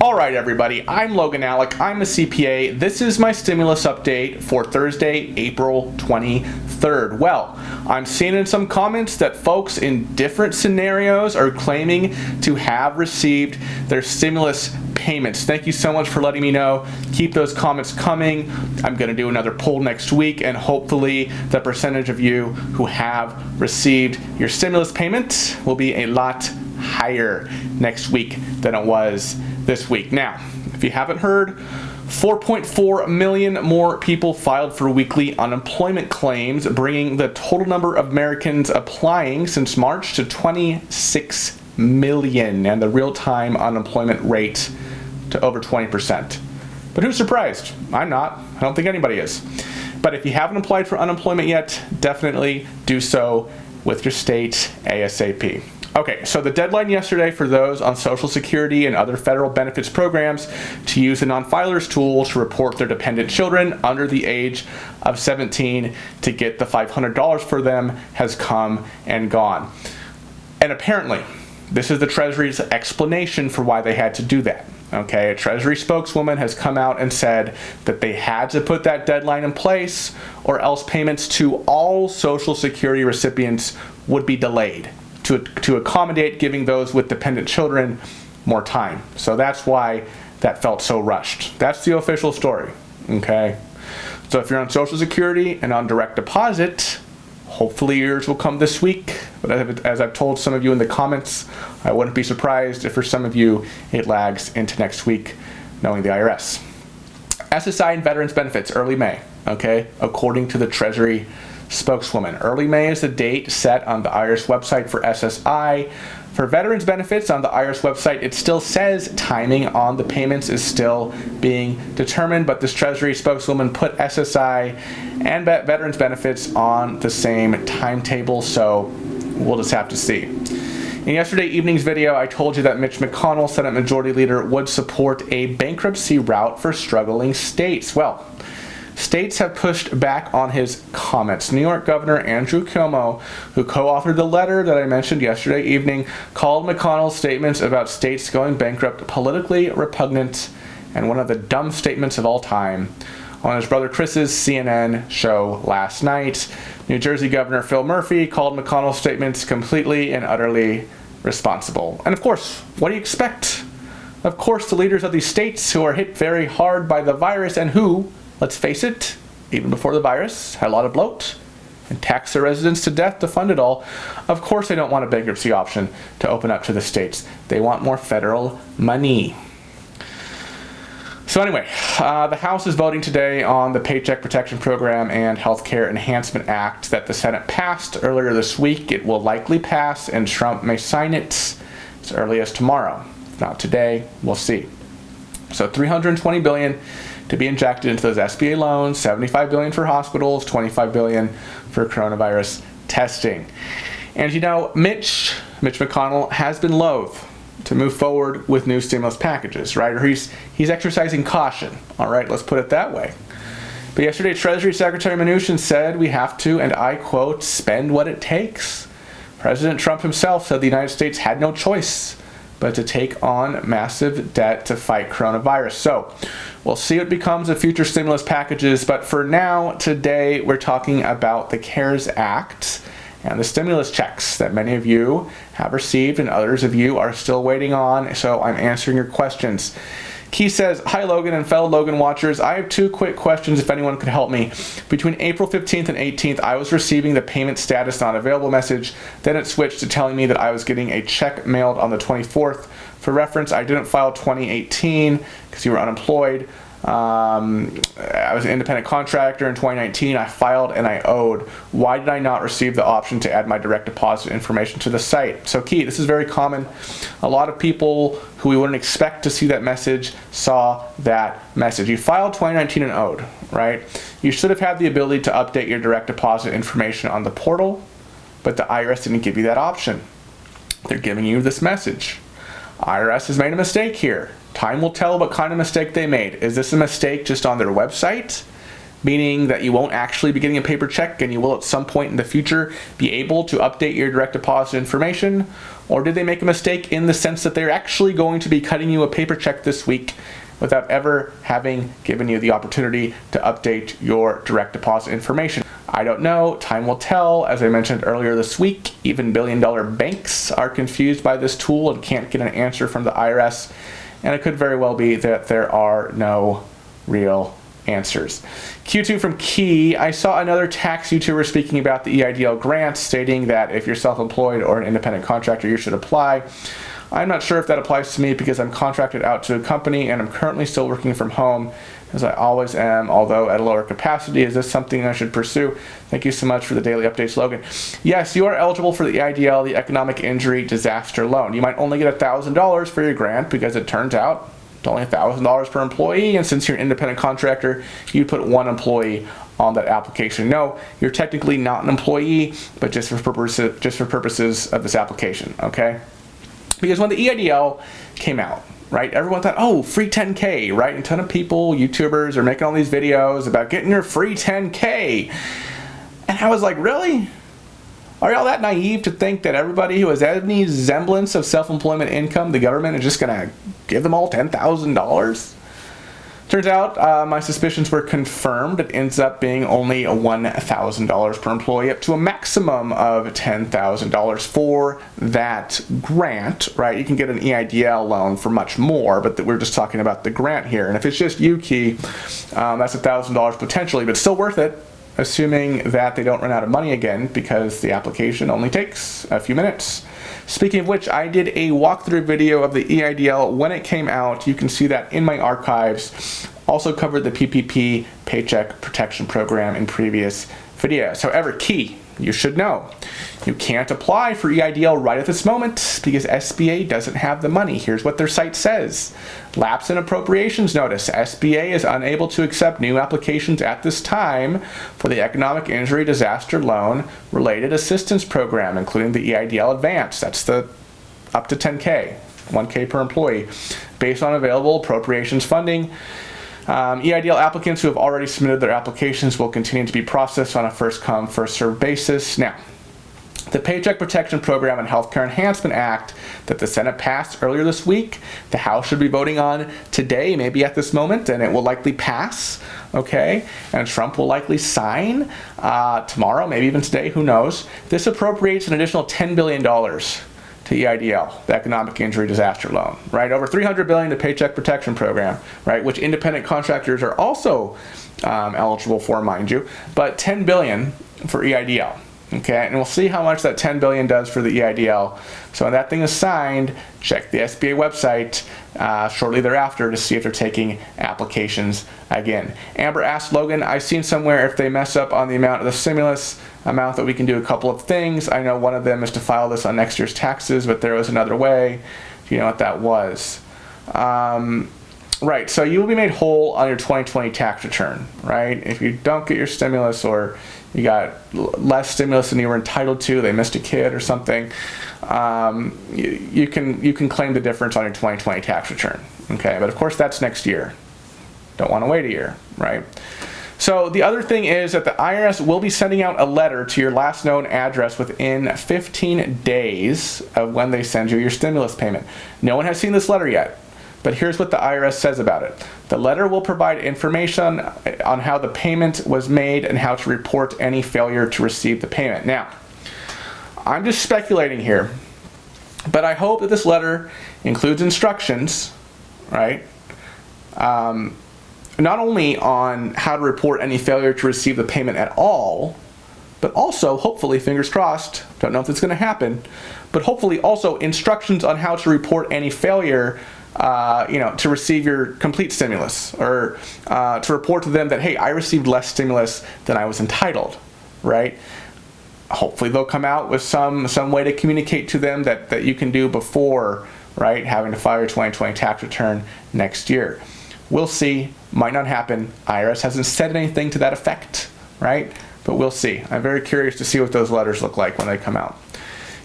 All right, everybody, I'm Logan Alec. I'm a CPA. This is my stimulus update for Thursday, April 23rd. Well, I'm seeing in some comments that folks in different scenarios are claiming to have received their stimulus payments. Thank you so much for letting me know. Keep those comments coming. I'm going to do another poll next week, and hopefully the percentage of you who have received your stimulus payment will be a lot higher next week than it was this week. Now, if you haven't heard, 4.4 million more people filed for weekly unemployment claims, bringing the total number of Americans applying since March to 26 million, and the real-time unemployment rate to over 20%. But who's surprised? I'm not. I don't think anybody is. But if you haven't applied for unemployment yet, definitely do so with your state ASAP. Okay, so the deadline yesterday for those on Social Security and other federal benefits programs to use the non-filers tool to report their dependent children under the age of 17 to get the $500 for them has come and gone. And apparently, this is the Treasury's explanation for why they had to do that. Okay, a Treasury spokeswoman has come out and said that they had to put that deadline in place or else payments to all Social Security recipients would be delayed to accommodate giving those with dependent children more time. So that's why that felt so rushed. That's the official story, okay? So if you're on Social Security and on direct deposit, hopefully yours will come this week. But as I've told some of you in the comments, I wouldn't be surprised if for some of you it lags into next week, knowing the IRS. SSI and veterans benefits, early May, okay? According to the Treasury spokeswoman. Early May is the date set on the IRS website for SSI. For veterans benefits on the IRS website, it still says timing on the payments is still being determined, but this Treasury spokeswoman put SSI and veterans benefits on the same timetable, so we'll just have to see. In yesterday evening's video, I told you that Mitch McConnell, Senate Majority Leader, would support a bankruptcy route for struggling states. Well, states have pushed back on his comments. New York Governor Andrew Cuomo, who co-authored the letter that I mentioned yesterday evening, called McConnell's statements about states going bankrupt politically repugnant and one of the dumb statements of all time. On his brother Chris's CNN show last night, New Jersey Governor Phil Murphy called McConnell's statements completely and utterly responsible. And of course, what do you expect? Of course, the leaders of these states who are hit very hard by the virus and who, let's face it, even before the virus, had a lot of bloat and taxed their residents to death to fund it all. Of course they don't want a bankruptcy option to open up to the states. They want more federal money. So anyway, the House is voting today on the Paycheck Protection Program and Healthcare Enhancement Act that the Senate passed earlier this week. It will likely pass, and Trump may sign it as early as tomorrow. If not today, we'll see. So $320 billion to be injected into those SBA loans, $75 billion for hospitals, $25 billion for coronavirus testing. And you know, Mitch McConnell has been loath to move forward with new stimulus packages, right? Or he's exercising caution, all right? Let's put it that way. But yesterday, Treasury Secretary Mnuchin said we have to, and I quote, spend what it takes. President Trump himself said the United States had no choice but to take on massive debt to fight coronavirus. So we'll see what becomes of future stimulus packages, but for now, today, we're talking about the CARES Act and the stimulus checks that many of you have received and others of you are still waiting on, so I'm answering your questions. Key says, hi Logan and fellow Logan watchers, I have two quick questions if anyone could help me. Between April 15th and 18th, I was receiving the payment status not available message. Then it switched to telling me that I was getting a check mailed on the 24th. For reference, I didn't file 2018 because you were unemployed. I was an independent contractor in 2019. I filed and I owed. Why did I not receive the option to add my direct deposit information to the site? So Key, this is very common. A lot of people who we wouldn't expect to see that message saw that message. You filed 2019 and owed, right? You should have had the ability to update your direct deposit information on the portal, but the IRS didn't give you that option. They're giving you this message. IRS has made a mistake here. Time will tell what kind of mistake they made. Is this a mistake just on their website? meaning that you won't actually be getting a paper check and you will at some point in the future be able to update your direct deposit information? Or did they make a mistake in the sense that they're actually going to be cutting you a paper check this week without ever having given you the opportunity to update your direct deposit information? I don't know. Time will tell. As I mentioned earlier this week, even billion-dollar banks are confused by this tool and can't get an answer from the IRS. And it could very well be that there are no real answers. Q2 from Key. I saw another tax YouTuber speaking about the EIDL grant, stating that if you're self-employed or an independent contractor, you should apply. I'm not sure if that applies to me because I'm contracted out to a company and I'm currently still working from home, as I always am, although at a lower capacity. Is this something I should pursue? Thank you so much for the daily updates, Logan. Yes, you are eligible for the EIDL, the Economic Injury Disaster Loan. You might only get $1,000 for your grant because it turns out it's only $1,000 per employee, and since you're an independent contractor, you put one employee on that application. No, you're technically not an employee, but just for purposes of this application, okay? Because when the EIDL came out, right, everyone thought, oh, free 10K, right? And a ton of people, YouTubers, are making all these videos about getting your free 10K. And I was like, really? Are y'all that naive to think that everybody who has any semblance of self-employment income, the government is just going to give them all $10,000? Turns out my suspicions were confirmed. It ends up being only $1,000 per employee, up to a maximum of $10,000 for that grant, right? You can get an EIDL loan for much more, but we're just talking about the grant here. And if it's just Key, that's $1,000 potentially, but still worth it, assuming that they don't run out of money again, because the application only takes a few minutes. Speaking of which, I did a walkthrough video of the EIDL when it came out. You can see that in my archives. Also covered the PPP Paycheck Protection Program in previous videos. However, Key, you should know, you can't apply for EIDL right at this moment because SBA doesn't have the money. Here's what their site says. Lapse in appropriations notice. SBA is unable to accept new applications at this time for the Economic Injury Disaster Loan Related Assistance Program, including the EIDL Advance. That's the up to 10K, 1K per employee, based on available appropriations funding. EIDL applicants who have already submitted their applications will continue to be processed on a first-come, first-served basis. Now, the Paycheck Protection Program and Healthcare Enhancement Act that the Senate passed earlier this week, the House should be voting on today, maybe at this moment, and it will likely pass, okay? And Trump will likely sign tomorrow, maybe even today, who knows. This appropriates an additional $10 billion to EIDL, the Economic Injury Disaster Loan, right? Over $300 billion to Paycheck Protection Program, right? Which independent contractors are also eligible for, mind you, but $10 billion for EIDL. Okay, and we'll see how much that $10 billion does for the EIDL. So when that thing is signed, check the SBA website shortly thereafter to see if they're taking applications again. Amber asked Logan, I've seen somewhere if they mess up on the amount of the stimulus amount that we can do a couple of things. I know one of them is to file this on next year's taxes, but there was another way. Do you know what that was? Right, so you will be made whole on your 2020 tax return, right? If you don't get your stimulus or you got less stimulus than you were entitled to, they missed a kid or something, you can claim the difference on your 2020 tax return, okay? But of course that's next year. Don't want to wait a year, right? So the other thing is that the IRS will be sending out a letter to your last known address within 15 days of when they send you your stimulus payment. No one has seen this letter yet. But here's what the IRS says about it. The letter will provide information on how the payment was made and how to report any failure to receive the payment. Now, I'm just speculating here, but I hope that this letter includes instructions, right? Not only on how to report any failure to receive the payment at all, but also, hopefully, fingers crossed, don't know if it's going to happen, but hopefully also instructions on how to report any failure to receive your complete stimulus, or to report to them that, hey, I received less stimulus than I was entitled, right? Hopefully they'll come out with some way to communicate to them that you can do before, right, having to file your 2020 tax return next year. We'll see. Might not happen. IRS hasn't said anything to that effect, right? But we'll see. I'm very curious to see what those letters look like when they come out.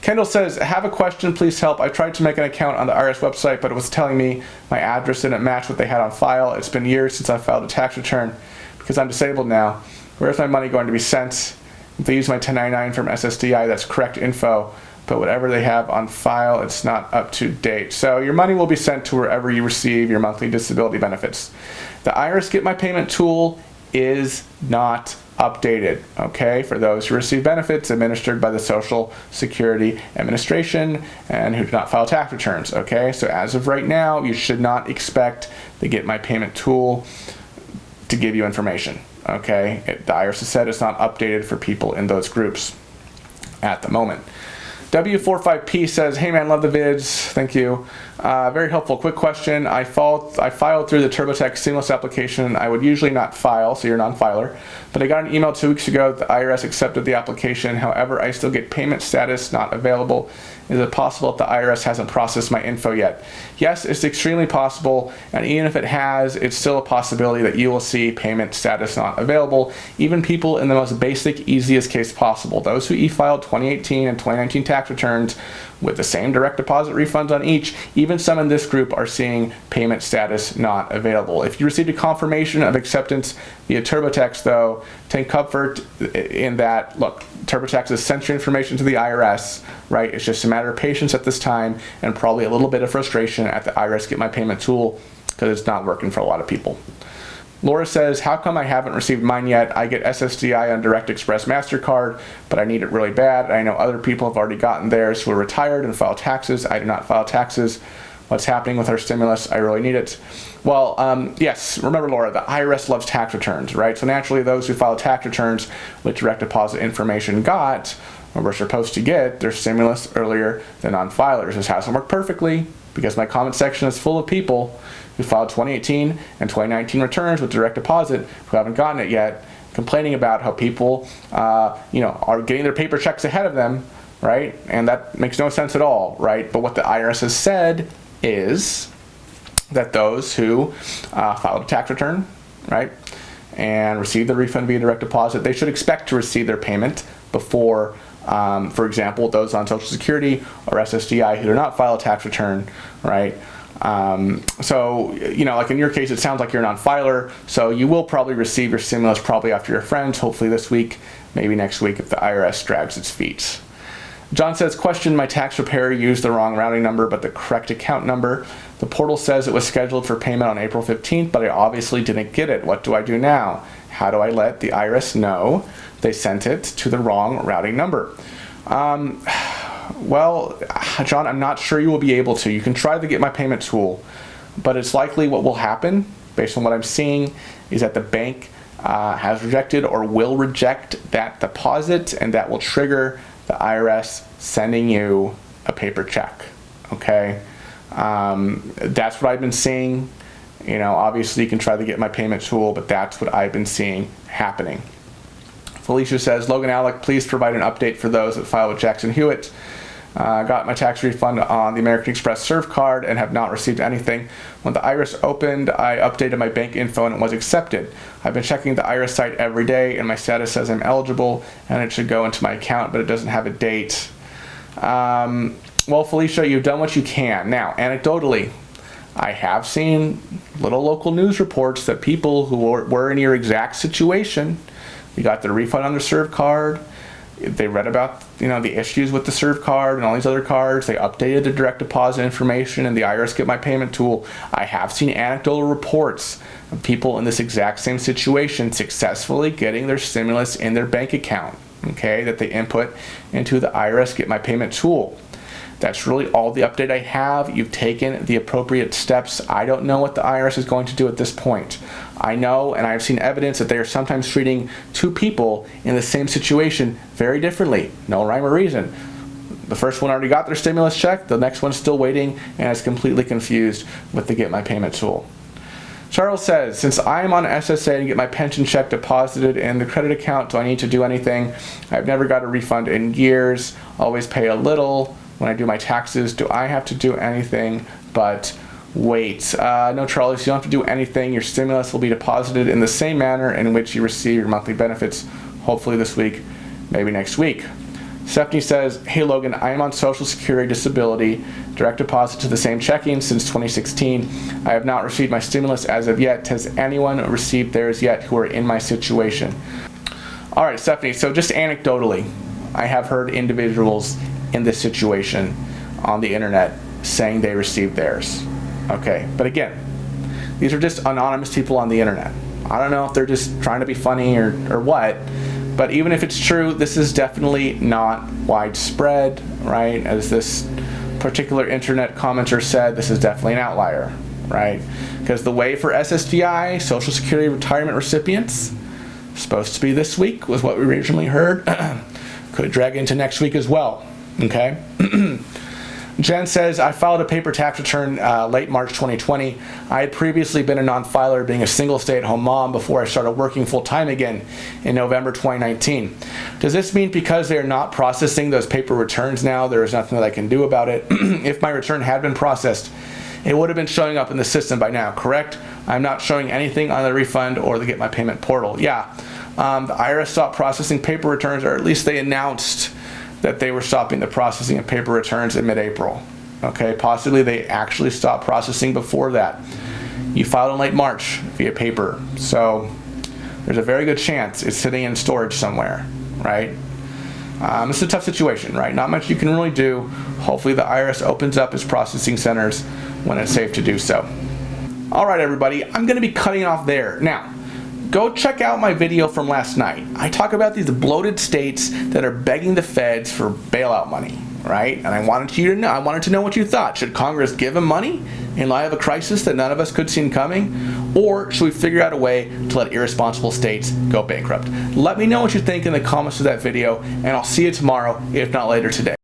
Kendall says, I have a question, please help. I tried to make an account on the IRS website, but it was telling me my address didn't match what they had on file. It's been years since I filed a tax return because because I'm disabled now. Where's my money going to be sent? If they use my 1099 from SSDI, that's correct info, but whatever they have on file, it's not up to date. So your money will be sent to wherever you receive your monthly disability benefits. The IRS Get My Payment tool is not updated, okay, for those who receive benefits administered by the Social Security Administration and who do not file tax returns, okay? So as of right now, you should not expect the Get My Payment tool to give you information, okay? The IRS has said it's not updated for people in those groups at the moment. W45P says, hey man, love the vids, thank you. Very helpful, quick question. I filed through the TurboTax Seamless application. I would usually not file, so you're a non-filer, but I got an email 2 weeks ago that the IRS accepted the application. However, I still get payment status not available. Is it possible if the IRS hasn't processed my info yet? Yes, it's extremely possible, and even if it has, it's still a possibility that you will see payment status not available. Even people in the most basic, easiest case possible, those who e-filed 2018 and 2019 tax returns with the same direct deposit refunds on each, even some in this group are seeing payment status not available. If you received a confirmation of acceptance via TurboTax, though, take comfort in that, look, TurboTax has sent your information to the IRS, right? It's just a matter of patience at this time and probably a little bit of frustration at the IRS Get My Payment tool because it's not working for a lot of people. Laura says, how come I haven't received mine yet? I get SSDI on Direct Express MasterCard, but I need it really bad. I know other people have already gotten theirs who are retired and file taxes. I do not file taxes. What's happening with our stimulus? I really need it. Well, yes, remember Laura, the IRS loves tax returns, right? So naturally those who file tax returns with direct deposit information got, or were supposed to get, their stimulus earlier than non-filers. This hasn't worked perfectly because my comment section is full of people who filed 2018 and 2019 returns with direct deposit who haven't gotten it yet, complaining about how people are getting their paper checks ahead of them, right? And that makes no sense at all, right? But what the IRS has said is that those who filed a tax return, right, and received the refund via direct deposit, they should expect to receive their payment before, for example, those on Social Security or SSDI who do not file a tax return, right? So, like in your case, it sounds like you're a non-filer, so you will probably receive your stimulus probably after your friends, hopefully this week, maybe next week if the IRS drags its feet. John says, question, my tax preparer used the wrong routing number but the correct account number. The portal says it was scheduled for payment on April 15th, but I obviously didn't get it. What do I do now? How do I let the IRS know they sent it to the wrong routing number? Well, John, I'm not sure you will be able to. You can try to Get My Payment tool, but it's likely what will happen, based on what I'm seeing, is that the bank has rejected or will reject that deposit, and that will trigger the IRS sending you a paper check, okay? That's what I've been seeing. Obviously you can try to Get My Payment tool, but that's what I've been seeing happening. Felicia says, Logan Alec, please provide an update for those that file with Jackson Hewitt. Got my tax refund on the American Express Serve card and have not received anything. When the IRS opened, I updated my bank info and it was accepted. I've been checking the IRS site every day and my status says I'm eligible and it should go into my account, but it doesn't have a date. Well, Felicia, you've done what you can. Now, anecdotally, I have seen little local news reports that people who were in your exact situation, you got their refund on their Serve card, they read about the issues with the Serve card and all these other cards. They updated the direct deposit information and the IRS Get My Payment tool. I have seen anecdotal reports of people in this exact same situation successfully getting their stimulus in their bank account, okay, that they input into the IRS Get My Payment tool. That's really all the update I have. You've taken the appropriate steps. I don't know what the IRS is going to do at this point. I know, and I've seen evidence that they are sometimes treating two people in the same situation very differently. No rhyme or reason. The first one already got their stimulus check. The next one's still waiting and is completely confused with the Get My Payment tool. Charles says, since I'm on SSA and get my pension check deposited in the credit account, do I need to do anything? I've never got a refund in years. Always pay a little. When I do my taxes, do I have to do anything but wait? No, Charlie, so you don't have to do anything. Your stimulus will be deposited in the same manner in which you receive your monthly benefits, hopefully this week, maybe next week. Stephanie says, hey Logan, I am on Social Security disability, direct deposit to the same checking since 2016. I have not received my stimulus as of yet. Has anyone received theirs yet who are in my situation? All right, Stephanie, so just anecdotally, I have heard individuals in this situation on the internet saying they received theirs. Okay, but again, these are just anonymous people on the internet. I don't know if they're just trying to be funny or what, but even if it's true, this is definitely not widespread, right? As this particular internet commenter said, this is definitely an outlier, right? Because the way for SSDI, Social Security retirement recipients, supposed to be this week was what we originally heard. Could drag into next week as well, okay? Jen says, I filed a paper tax return late March 2020. I had previously been a non-filer, being a single stay-at-home mom before I started working full-time again in November 2019. Does this mean because they are not processing those paper returns now, there is nothing that I can do about it? If my return had been processed, it would have been showing up in the system by now, correct? I'm not showing anything on the refund or the Get My Payment portal. Yeah, the IRS stopped processing paper returns, or at least they announced that they were stopping the processing of paper returns in mid-April. Okay, possibly they actually stopped processing before that. You filed in late March via paper, so there's a very good chance it's sitting in storage somewhere, right? This is a tough situation, right? Not much you can really do. Hopefully the IRS opens up its processing centers when it's safe to do so. All right, everybody, I'm gonna be cutting off there. Now, go check out my video from last night. I talk about these bloated states that are begging the feds for bailout money, right? And I wanted to know what you thought. Should Congress give them money in light of a crisis that none of us could see coming? Or should we figure out a way to let irresponsible states go bankrupt? Let me know what you think in the comments of that video, and I'll see you tomorrow, if not later today.